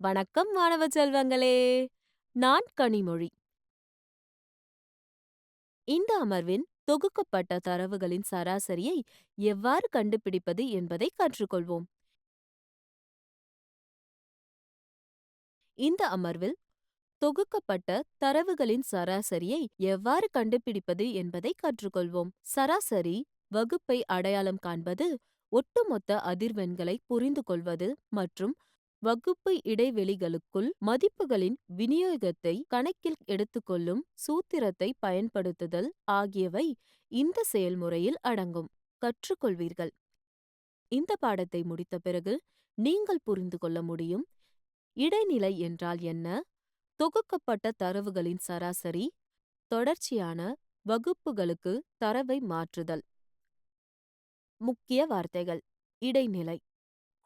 வணக்கம் மாணவ செல்வங்களே! நான் கனிமொழி. இந்த அமர்வின் தொகுக்கப்பட்ட தரவுகளின் சராசரியை எவ்வாறு கண்டுபிடிப்பது என்பதை கற்றுக்கொள்வோம். இந்த அமர்வில் தொகுக்கப்பட்ட தரவுகளின் சராசரியை எவ்வாறு கண்டுபிடிப்பது என்பதை கற்றுக்கொள்வோம். சராசரி வகுப்பை அடையாளம் காண்பது, ஒட்டுமொத்த அதிர்வெண்களை புரிந்து கொள்வது மற்றும் வகுப்பு இடைவெளிகளுக்குள் மதிப்புகளின் விநியோகத்தை கணக்கில் எடுத்துக்கொள்ளும் சூத்திரத்தை பயன்படுத்துதல் ஆகியவை இந்த செயல்முறையில் அடங்கும். கற்றுக்கொள்வீர்கள். இந்த பாடத்தை முடித்த பிறகு நீங்கள் புரிந்து கொள்ள முடியும்: இடைநிலை என்றால் என்ன, தொகுக்கப்பட்ட தரவுகளின் சராசரி, தொடர்ச்சியான வகுப்புகளுக்கு தரவை மாற்றுதல். முக்கிய வார்த்தைகள்: இடைநிலை,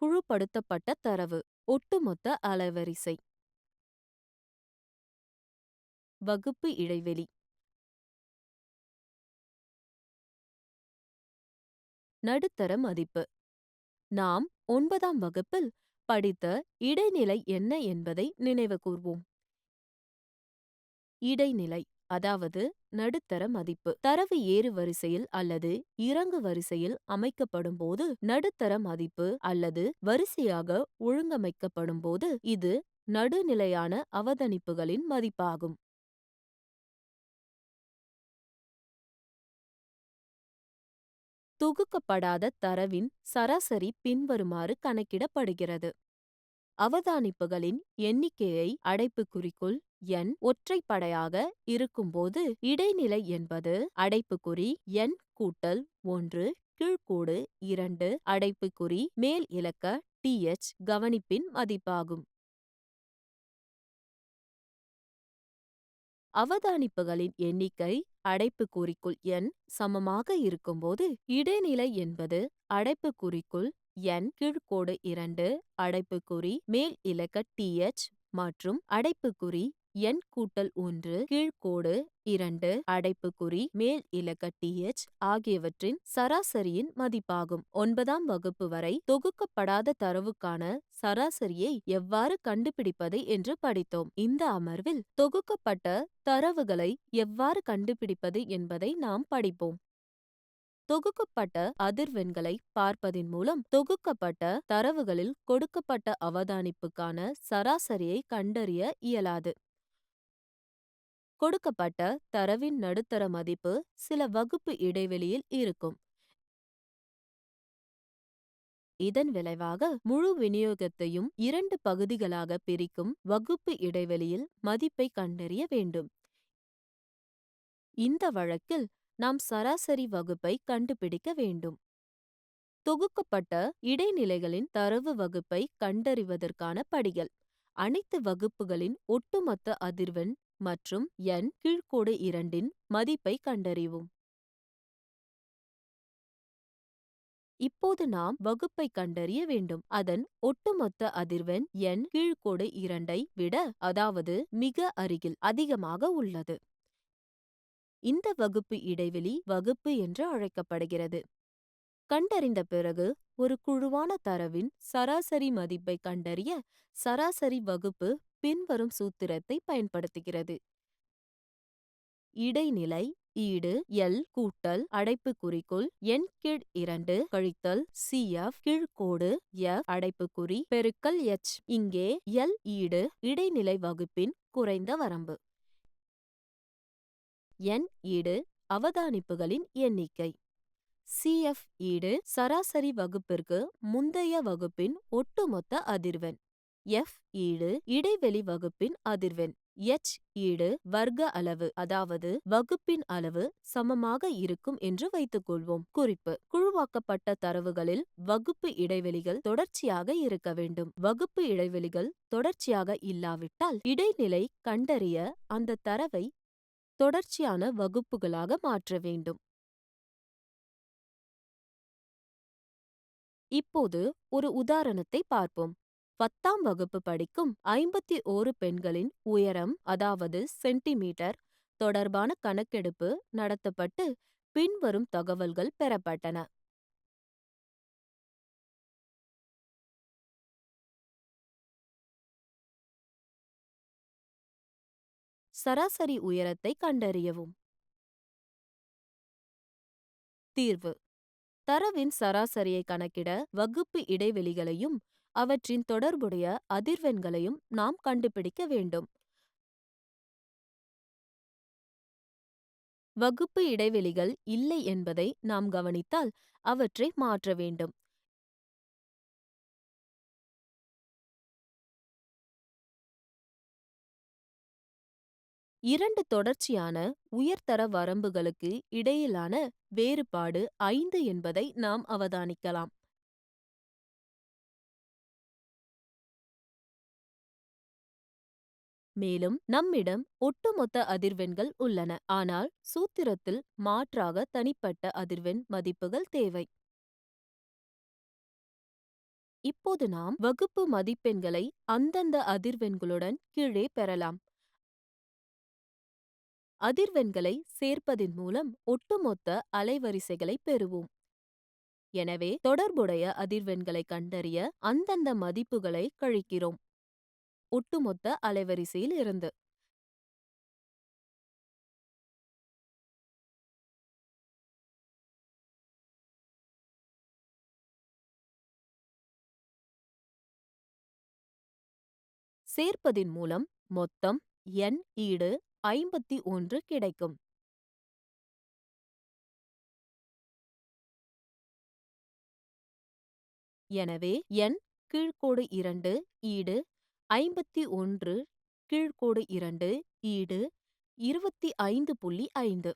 குழுப்படுத்தப்பட்ட தரவு, ஒட்டுமொத்த அலைவரிசை, வகுப்பு இடைவெளி, நடுத்தர மதிப்பு. நாம் 9ஆம் வகுப்பில் படித்த இடைநிலை என்ன என்பதை நினைவுகூர்வோம். இடைநிலை, அதாவது நடுத்தர மதிப்பு, தரவு ஏறு வரிசையில் அல்லது இறங்கு வரிசையில் அமைக்கப்படும் போது நடுத்தர மதிப்பு அல்லது வரிசையாக ஒழுங்கமைக்கப்படும் போது இது நடுநிலையான அவதானிப்புகளின் மதிப்பாகும். தொகுக்கப்படாத தரவின் சராசரி பின்வருமாறு கணக்கிடப்படுகிறது. அவதானிப்புகளின் எண்ணிக்கையை அடைப்புக்குறிக்குள் n ஒற்றைப்படையாக இருக்கும்போது இடைநிலை என்பது அடைப்புக்குறி n கூட்டல் 1 கீழ்க்கோடு 2 அடைப்புக்குறி மேல் இலக்க th கவனிப்பின் மதிப்பாகும். அவதானிப்புகளின் எண்ணிக்கை அடைப்புக்குறிக்குள் n சமமாக இருக்கும்போது இடைநிலை என்பது அடைப்புக்குறிக்குள் n கீழ்க்கோடு 2 அடைப்புக்குறி மேல் இலக்க th மற்றும் அடைப்புக்குறி n கூட்டல் 1 கீழ்க்கோடு 2 அடைப்புக்குறி மேல் இலக்க th ஆகியவற்றின் சராசரியின் மதிப்பாகும். 9ஆம் வகுப்பு வரை தொகுக்கப்படாத தரவுக்கான சராசரியை எவ்வாறு கண்டுபிடிப்பது என்று படித்தோம். இந்த அமர்வில் தொகுக்கப்பட்ட தரவுகளை எவ்வாறு கண்டுபிடிப்பது என்பதை நாம் படிப்போம். தொகுக்கப்பட்ட அதிர்வெண்களை பார்ப்பதின் மூலம் தொகுக்கப்பட்ட தரவுகளில் கொடுக்கப்பட்ட அவதானிப்புக்கான சராசரியை கண்டறிய இயலாது. கொடுக்கப்பட்ட தரவின் நடுத்தர மதிப்பு சில வகுப்பு இடைவெளியில் இருக்கும். இதன் விளைவாக முழு விநியோகத்தையும் 2 பகுதிகளாக பிரிக்கும் வகுப்பு இடைவெளியில் மதிப்பை கண்டறிய வேண்டும். இந்த வழக்கில் நாம் சராசரி வகுப்பை கண்டுபிடிக்க வேண்டும். தொகுக்கப்பட்ட இடைநிலைகளின் தரவு வகுப்பை கண்டறிவதற்கான படிகள்: அனைத்து வகுப்புகளின் ஒட்டுமொத்த அதிர்வெண் மற்றும் n கீழ்க்கோடு 2 மதிப்பை கண்டறிவோம். இப்போது நாம் வகுப்பை கண்டறிய வேண்டும். அதன் ஒட்டுமொத்த அதிர்வெண் n கீழ்க்கோடு 2 விட, அதாவது மிக அருகில், அதிகமாக உள்ளது. இந்த வகுப்பு இடைவெளி வகுப்பு என்று அழைக்கப்படுகிறது. கண்டறிந்த பிறகு ஒரு குழுவான தரவின் சராசரி மதிப்பை கண்டறிய சராசரி வகுப்பு பின்வரும் சூத்திரத்தை பயன்படுத்துகிறது. இடைநிலை ஈடு L கூட்டல் அடைப்புக்குறிக்குள் n கீழ் 2 கழித்தல் CF கீழ்க்கோடு F அடைப்புக்குறி பெருக்கல் h. இங்கே L ஈடு இடைநிலை வகுப்பின் குறைந்த வரம்பு. n ஈடு அவதானிப்புகளின் எண்ணிக்கை. CF ஈடு சராசரி வகுப்பிற்கு முந்தைய வகுப்பின் ஒட்டுமொத்த அதிர்வெண். F ஈடு இடைவெளி வகுப்பின் அதிர்வெண். h ஈடு வர்க்க அளவு, அதாவது வகுப்பின் அளவு சமமாக இருக்கும் என்று வைத்துக்கொள்வோம். குறிப்பு: குழுவாக்கப்பட்ட தரவுகளில் வகுப்பு இடைவெளிகள் தொடர்ச்சியாக இருக்க வேண்டும். வகுப்பு இடைவெளிகள் தொடர்ச்சியாக இல்லாவிட்டால் இடைநிலை கண்டறிய அந்த தரவை தொடர்ச்சியான வகுப்புகளாக மாற்ற வேண்டும். இப்போது ஒரு உதாரணத்தை பார்ப்போம். 10ஆம் வகுப்பு படிக்கும் 51 பெண்களின் உயரம், அதாவது சென்டிமீட்டர், தொடர்பான கணக்கெடுப்பு நடத்தப்பட்டு பின்வரும் தகவல்கள் பெறப்பட்டன. சராசரி உயரத்தை கண்டறியவும். தீர்வு: தரவின் சராசரியை கணக்கிட வகுப்பு இடைவெளிகளையும் அவற்றின் தொடர்புடைய அதிர்வெண்களையும் நாம் கண்டுபிடிக்க வேண்டும். வகுப்பு இடைவெளிகள் இல்லை என்பதை நாம் கவனித்தால் அவற்றை மாற்ற வேண்டும். இரண்டு தொடர்ச்சியான உயர்தர வரம்புகளுக்கு இடையிலான வேறுபாடு 5 என்பதை நாம் அவதானிக்கலாம். மேலும் நம்மிடம் ஒட்டுமொத்த அதிர்வெண்கள் உள்ளன, ஆனால் சூத்திரத்தில் மாற்றாக தனிப்பட்ட அதிர்வெண் மதிப்புகள் தேவை. இப்போது நாம் வகுப்பு மதிப்பெண்களை அந்தந்த அதிர்வெண்களுடன் கீழே பெறலாம். அதிர்வெண்களை சேர்ப்பதின் மூலம் ஒட்டுமொத்த அலைவரிசைகளை பெறுவோம். எனவே தொடர்புடைய அதிர்வெண்களை கண்டறிய அந்தந்த மதிப்புகளை கழிக்கிறோம் ஒட்டுமொத்த அலைவரிசையில் இருந்து. சேர்ப்பதின் மூலம் மொத்தம் n ஈடு 51 கிடைக்கும். எனவே n கீழ்க்கோடு 2 ஈடு 51 கீழ்க்கோடு 2 ஈடு 25.5.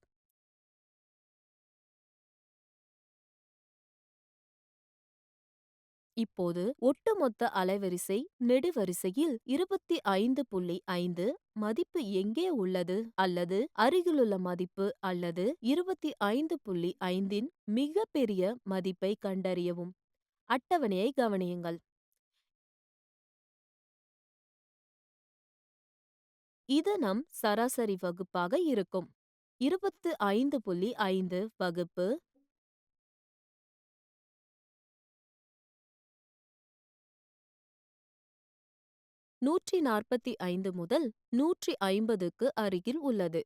இப்போது ஒட்டுமொத்த அலைவரிசை நெடுவரிசையில் 25.5 மதிப்பு எங்கே உள்ளது அல்லது அருகிலுள்ள மதிப்பு அல்லது 25.5 இன் மிக பெரிய மதிப்பை கண்டறியவும். அட்டவணையை கவனியுங்கள். இது நம் சராசரி வகுப்பாக இருக்கும். 25.5 வகுப்பு 145 முதல் 150க்கு அருகில் உள்ளது.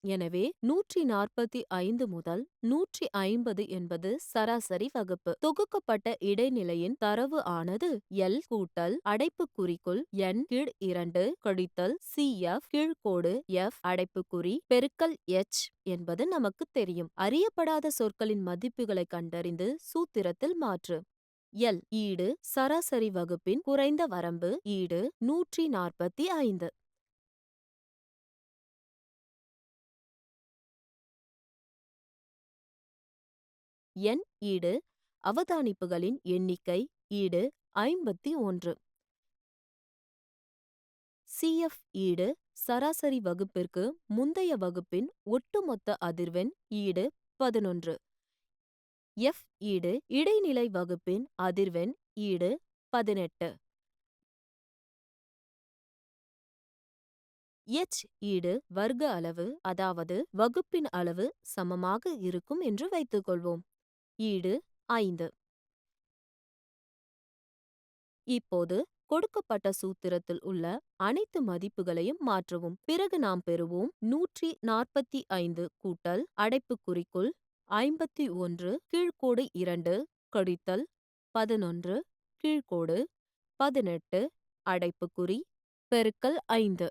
எனவே 145 முதல் 150 என்பது சராசரி வகுப்பு. தொகுக்கப்பட்ட இடைநிலையின் தரவு ஆனது L கூட்டல் அடைப்புக்குறிக்குள் n கீழ் 2 கழித்தல் CF கீழ்க்கோடு F அடைப்புக்குறி பெருக்கல் H என்பது நமக்கு தெரியும். அறியப்படாத சொற்களின் மதிப்புகளை கண்டறிந்து சூத்திரத்தில் மாற்று. L ஈடு சராசரி வகுப்பின் குறைந்த வரம்பு ஈடு 145. n ஈடு அவதானிப்புகளின் எண்ணிக்கை ஈடு 51. CF ஈடு சராசரி வகுப்பிற்கு முந்தைய வகுப்பின் ஒட்டுமொத்த அதிர்வெண் ஈடு 11. F ஈடு இடைநிலை வகுப்பின் அதிர்வெண் ஈடு 18. H ஈடு வர்க்க அளவு, அதாவது வகுப்பின் அளவு சமமாக இருக்கும் என்று வைத்துக்கொள்வோம். ஈடு 5. இப்போது கொடுக்கப்பட்ட சூத்திரத்தில் உள்ள அனைத்து மதிப்புகளையும் மாற்றவும். பிறகு நாம் பெறுவோம் 145 கூட்டல் அடைப்புக்குறிக்குள் 51 கீழ்க்கோடு 2 கழித்தல் 11 கீழ்க்கோடு 18 அடைப்புக்குறி பெருக்கல் 5.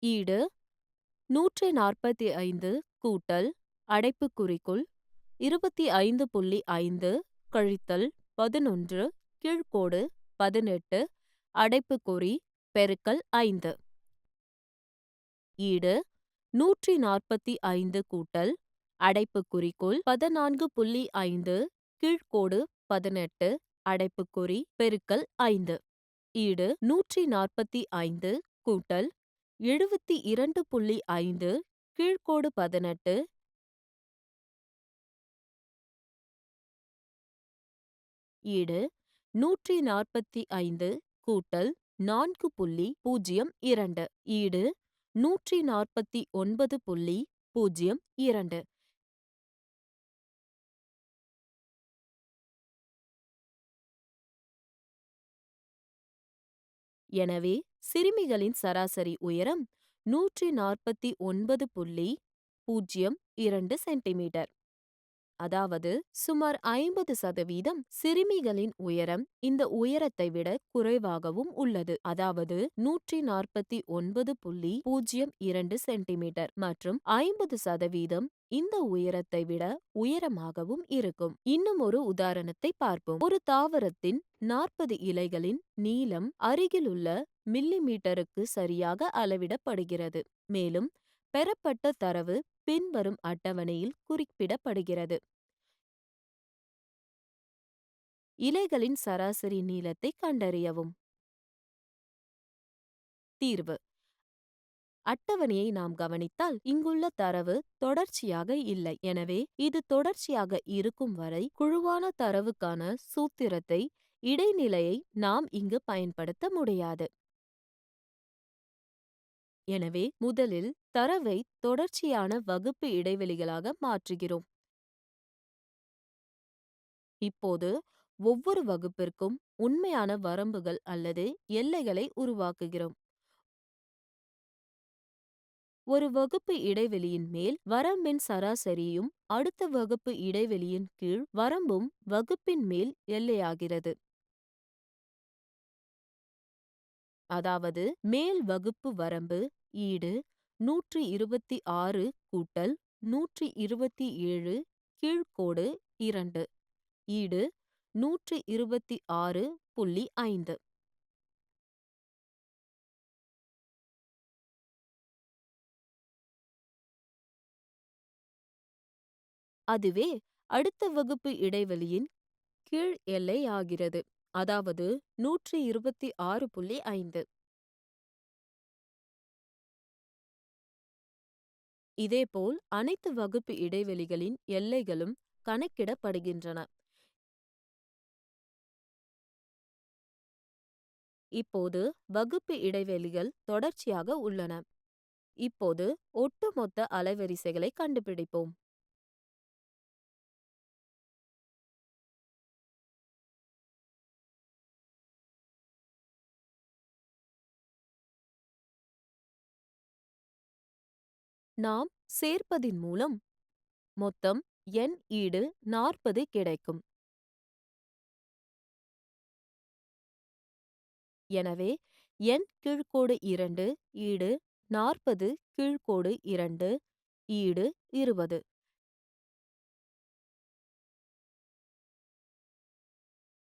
ஈடு 145 கூட்டல் அடைப்புக்குறிக்குள் 25.5 கழித்தல் 11 கீழ்க்கோடு 18 அடைப்புக்குறி பெருக்கல் 5. ஈடு 145 கூட்டல் அடைப்புக்குறிக்குள் 14.5 கீழ்க்கோடு 18 அடைப்புக்குறி பெருக்கல் 5 ஈடு 145 கூட்டல் 72.5 கீழ்க்கோடு 18 ஈடு 145 கூட்டல் 4.02 ஈடு 149.02. எனவே சிறுமிகளின் சராசரி உயரம் 149.02 சென்டிமீட்டர். அதாவது சுமார் 50% சிறுமிகளின் உயரம் இந்த உயரத்தை விட குறைவாகவும் உள்ளது. அதாவது 149.02 சென்டிமீட்டர் மற்றும் 50% இந்த உயரத்தை விட உயரமாகவும் இருக்கும். இன்னும் ஒரு உதாரணத்தை பார்ப்போம். ஒரு தாவரத்தின் 40 இலைகளின் நீளம் அருகிலுள்ள மில்லிமீட்டருக்கு சரியாக அளவிடப்படுகிறது. மேலும் பெறப்பட்ட தரவு பின்வரும் அட்டவணையில் குறிப்பிடப்படுகிறது. இலைகளின் சராசரி நீளத்தை கண்டறியவும். தீர்வு. அட்டவணையை நாம் கவனித்தால் இங்குள்ள தரவு தொடர்ச்சியாக இல்லை. எனவே இது தொடர்ச்சியாக இருக்கும் வரை குழுவான தரவுக்கான சூத்திரத்தை இடைநிலையை நாம் இங்கு பயன்படுத்த முடியாது. எனவே முதலில் தரவை தொடர்ச்சியான வகுப்பு இடைவெளிகளாக மாற்றுகிறோம். இப்போது ஒவ்வொரு வகுப்பிற்கும் உண்மையான வரம்புகள் அல்லது எல்லைகளை உருவாக்குகிறோம். ஒரு வகுப்பு இடைவெளியின் மேல் வரம்பின் சராசரியும் அடுத்த வகுப்பு இடைவெளியின் கீழ் வரம்பும் வகுப்பின் மேல் எல்லையாகிறது. அதாவது மேல் வகுப்பு வரம்பு ஈடு 126 கூட்டல் 127 கீழ்க்கோடு 2 ஈடு 126.5. அதுவே அடுத்த வகுப்பு இடைவெளியின் கீழ் எல்லை ஆகிறது. அதாவது 126.5. இதேபோல் அனைத்து வகுப்பு இடைவெளிகளின் எல்லைகளும் கணக்கிடப்படுகின்றன. இப்போது வகுப்பு இடைவெளிகள் தொடர்ச்சியாக உள்ளன. இப்போது ஒட்டுமொத்த அலைவரிசைகளை கண்டுபிடிப்போம். நாம் சேர்ப்பதின் மூலம் மொத்தம் n ஈடு 40 கிடைக்கும். எனவே n கீழ்க்கோடு 2 ஈடு 40 கீழ்க்கோடு 2 ஈடு 20.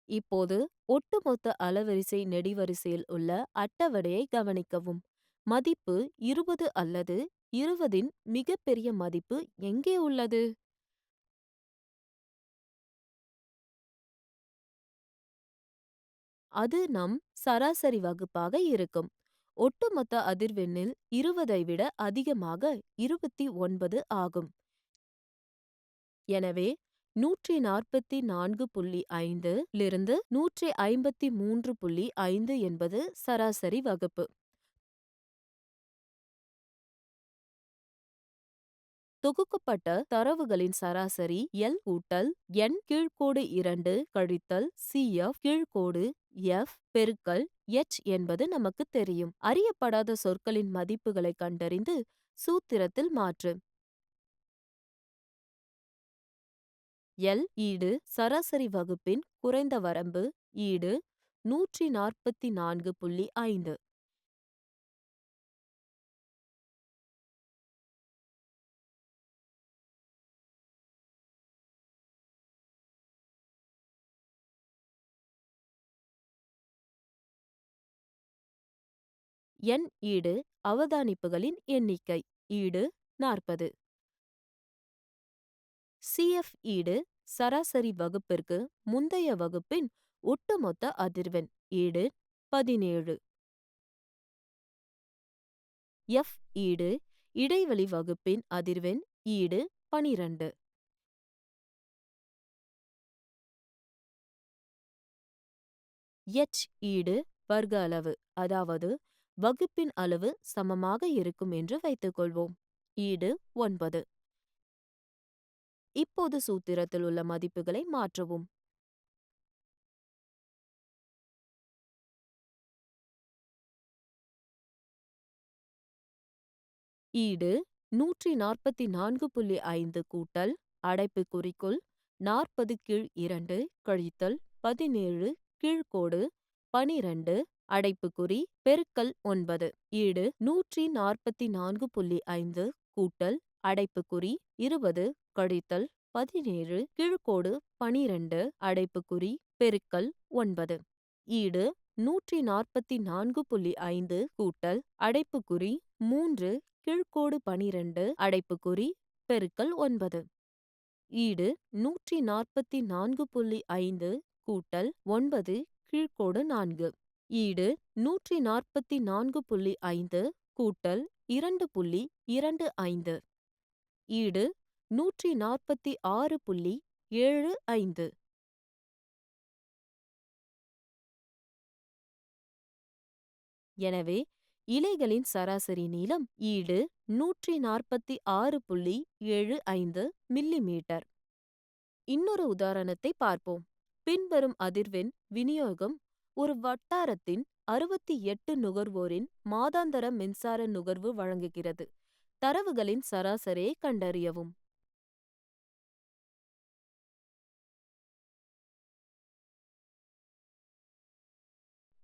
இப்போது ஒட்டுமொத்த அலைவரிசை நெடுவரிசையில் உள்ள அட்டவணையை கவனிக்கவும். மதிப்பு 20 அல்லது 20இன் மிகப்பெரிய மதிப்பு எங்கே உள்ளது? அது நம் சராசரி வகுப்பாக இருக்கும். ஒட்டுமொத்த அதிர்வெண்ணில் 20ஐ விட அதிகமாக 29 ஆகும். எனவே 144.5 லிருந்து 153.5 என்பது சராசரி வகுப்பு. தொகுக்கப்பட்ட தரவுகளின் சராசரி L கூட்டல் n கீழ்க்கோடு 2 கழித்தல் CF கீழ்க்கோடு F பெருக்கல் H என்பது நமக்கு தெரியும். அறியப்படாத சொற்களின் மதிப்புகளை கண்டறிந்து சூத்திரத்தில் மாற்று. L ஈடு சராசரி வகுப்பின் குறைந்த வரம்பு ஈடு 144.5. n ஈடு அவதானிப்புகளின் எண்ணிக்கை ஈடு 40. CF ஈடு சராசரி வகுப்பிற்கு முந்தைய வகுப்பின் ஒட்டுமொத்த அதிர்வெண் ஈடு 17. எஃப் ஈடு இடைவெளி வகுப்பின் அதிர்வெண் ஈடு 12. எச் ஈடு வர்க்க அளவு, அதாவது வகுப்பின் அளவு சமமாக இருக்கும் என்று வைத்துக்கொள்வோம். ஈடு 9. இப்போது சூத்திரத்தில் உள்ள மதிப்புகளை மாற்றவும். ஈடு 144.5 கூட்டல் அடைப்புக்குறிக்குள் 40 கீழ் 2 கழித்தல் 17 கீழ்க்கோடு 12 அடைப்புக்குறி பெருக்கல் 9. ஈடு 144.5 கூட்டல் அடைப்புக்குறி 20 கழித்தல் 17 கீழ்க்கோடு 12 அடைப்புக்குறி பெருக்கல் 9. ஈடு 144.5 கூட்டல் அடைப்புக்குறி 3 கீழ்க்கோடு 12 அடைப்புக்குறி பெருக்கல் 9. ஈடு 144.5 கூட்டல் 9 கீழ்க்கோடு 4. ஈடு 144.5 கூட்டல் 2.25. ஈடு 146.75. எனவே இலைகளின் சராசரி நீளம் ஈடு 146.75 மில்லிமீட்டர். இன்னொரு உதாரணத்தை பார்ப்போம். பின்வரும் அதிர்வெண் விநியோகம் ஒரு வட்டாரத்தின் 68 நுகர்வோரின் மாதாந்தர மின்சார நுகர்வு வழங்குகிறது. தரவுகளின் சராசரியை கண்டறியவும்.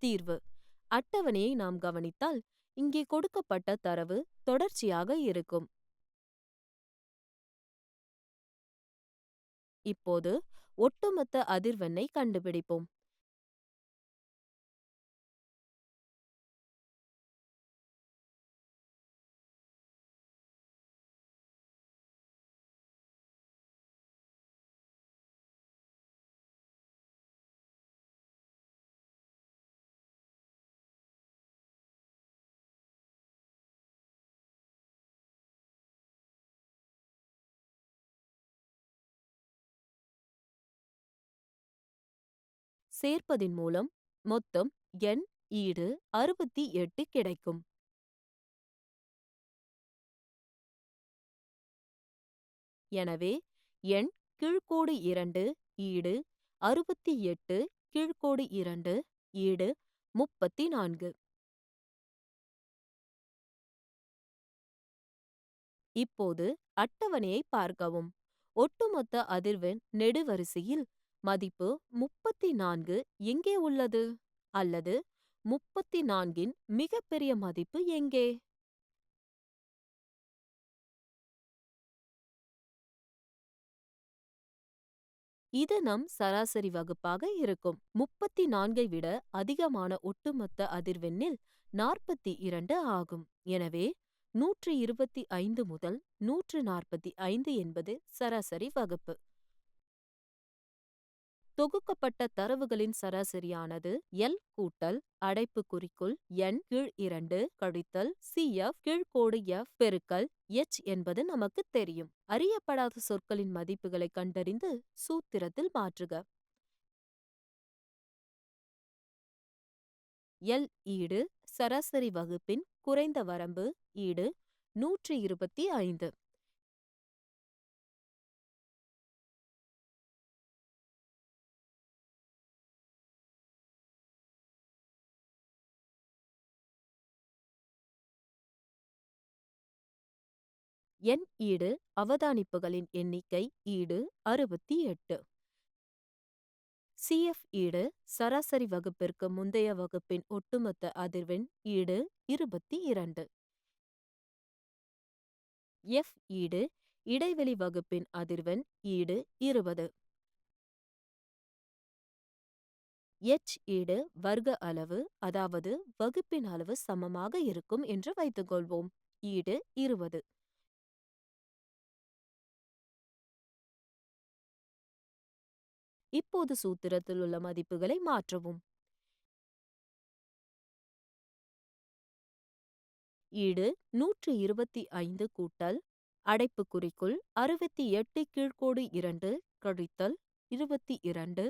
தீர்வு. அட்டவணையை நாம் கவனித்தால் இங்கே கொடுக்கப்பட்ட தரவு தொடர்ச்சியாக இருக்கும். இப்போது ஒட்டுமொத்த அதிர்வெண்ணை கண்டுபிடிப்போம். சேர்ப்பதின் மூலம் மொத்தம் எண் ஈடு 68 கிடைக்கும். எனவே எண் கீழ்க்கோடு 2 ஈடு 68 கீழ்க்கோடு 2 ஈடு 34. இப்போது அட்டவணையை பார்க்கவும். ஒட்டுமொத்த அதிர்வெண் நெடுவரிசையில் மதிப்பு 34 எங்கே உள்ளது? அல்லது 34இன் மிகப்பெரிய மதிப்பு எங்கே? இது நம் சராசரி வகுப்பாக இருக்கும். 34ஐ விட அதிகமான ஒட்டுமொத்த அதிர்வெண்ணில் 42 ஆகும். எனவே 125 முதல் 145 என்பது சராசரி வகுப்பு. தொகுக்கப்பட்ட தரவுகளின் சராசரியானது எல் கூட்டல் அடைப்புக்குறிக்குள் n கீழ் 2 கழித்தல் CF கீழ்க்கோடு F பெருக்கல் H என்பது நமக்கு தெரியும். அறியப்படாத சொற்களின் மதிப்புகளை கண்டறிந்து சூத்திரத்தில் மாற்றுக. எல் ஈடு சராசரி வகுப்பின் குறைந்த வரம்பு ஈடு 125. எண் ஈடு அவதானிப்புகளின் எண்ணிக்கை ஈடு 68. CF ஈடு சராசரி வகுப்பிற்கு முந்தைய வகுப்பின் ஒட்டுமொத்த அதிர்வெண் ஈடு 22. F ஈடு இடைவெளி வகுப்பின் அதிர்வெண் ஈடு 20. H ஈடு வர்க்க அளவு, அதாவது வகுப்பின் அளவு சமமாக இருக்கும் என்று வைத்துக்கொள்வோம். ஈடு 20. இப்போது சூத்திரத்தில் உள்ள மதிப்புகளை மாற்றவும். ஈடு 125 கூட்டல் அடைப்புக்குறிக்குள் 68 கீழ்க்கோடு 2 கழித்தல் 22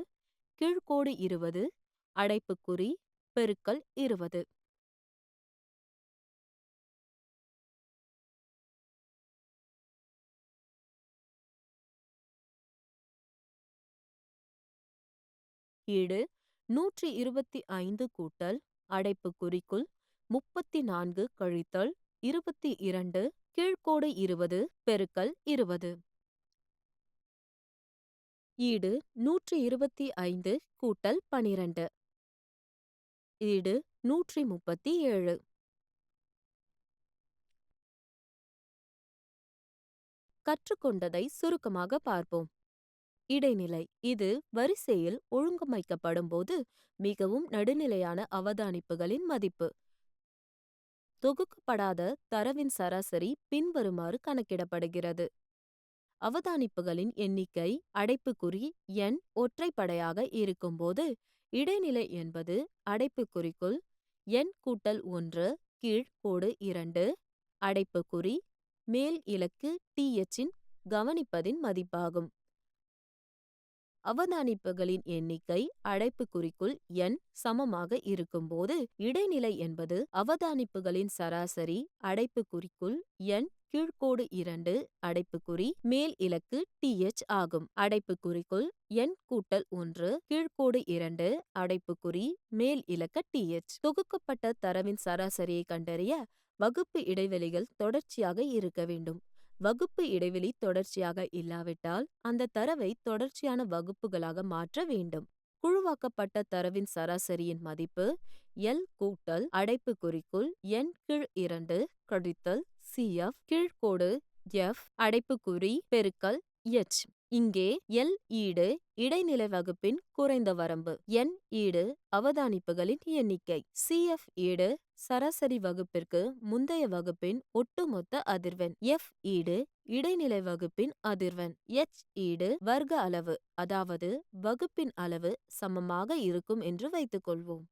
கீழ்க்கோடு 20 அடைப்புக்குறி பெருக்கல் 20. ஈடு 125 கூட்டல் அடைப்புக்குறிக்குள் 34 கழித்தல் 22 கீழ்க்கோடு 20 பெருக்கல் 20. ஈடு 125 கூட்டல் 12. ஈடு 137. கற்றுக்கொண்டதை சுருக்கமாக பார்ப்போம். இடைநிலை இது வரிசையில் ஒழுங்கமைக்கப்படும் போது மிகவும் நடுநிலையான அவதானிப்புகளின் மதிப்பு. தொகுக்கப்படாத தரவின் சராசரி பின்வருமாறு கணக்கிடப்படுகிறது. அவதானிப்புகளின் எண்ணிக்கை அடைப்புக்குறி n ஒற்றைப்படையாக இருக்கும்போது இடைநிலை என்பது அடைப்புக்குறிக்குள் n கூட்டல் 1 கீழ் கோடு 2 அடைப்புக்குறி மேல் இலக்கு th இன் கவனிப்பதின் மதிப்பாகும். அவதானிப்புகளின் எண்ணிக்கை அடைப்புக்குறிக்குள் n சமமாக இருக்கும்போது இடைநிலை என்பது அவதானிப்புகளின் சராசரி அடைப்புக்குறிக்குள் n கீழ்க்கோடு 2 அடைப்புக்குறி மேல் இலக்கு th ஆகும். அடைப்புக்குறிக்குள் n கூட்டல் 1 கீழ்க்கோடு 2 அடைப்புக்குறி மேல் இலக்க th. தொகுக்கப்பட்ட தரவின் சராசரியை கண்டறிய வகுப்பு இடைவெளிகள் தொடர்ச்சியாக இருக்க வேண்டும். வகுப்பு இடைவெளி தொடர்ச்சியாக இல்லாவிட்டால் அந்த தரவை தொடர்ச்சியான வகுப்புகளாக மாற்ற வேண்டும். குழுவாக்கப்பட்ட தரவின் சராசரியின் மதிப்பு L கூட்டல் அடைப்புக்குறிக்குள் n கீழ் 2 கழித்தல் CF கீழ்க்கோடு F அடைப்புக்குறி பெருக்கல் H. இங்கே L ஈடு இடைநிலை வகுப்பின் குறைந்த வரம்பு, n ஈடு அவதானிப்புகளின் எண்ணிக்கை, CF ஈடு சராசரி வகுப்பிற்கு முந்தைய வகுப்பின் ஒட்டுமொத்த அதிர்வெண், F ஈடு இடைநிலை வகுப்பின் அதிர்வெண், H ஈடு வர்க்க அளவு அதாவது வகுப்பின் அளவு சமமாக இருக்கும் என்று வைத்துக்கொள்வோம்.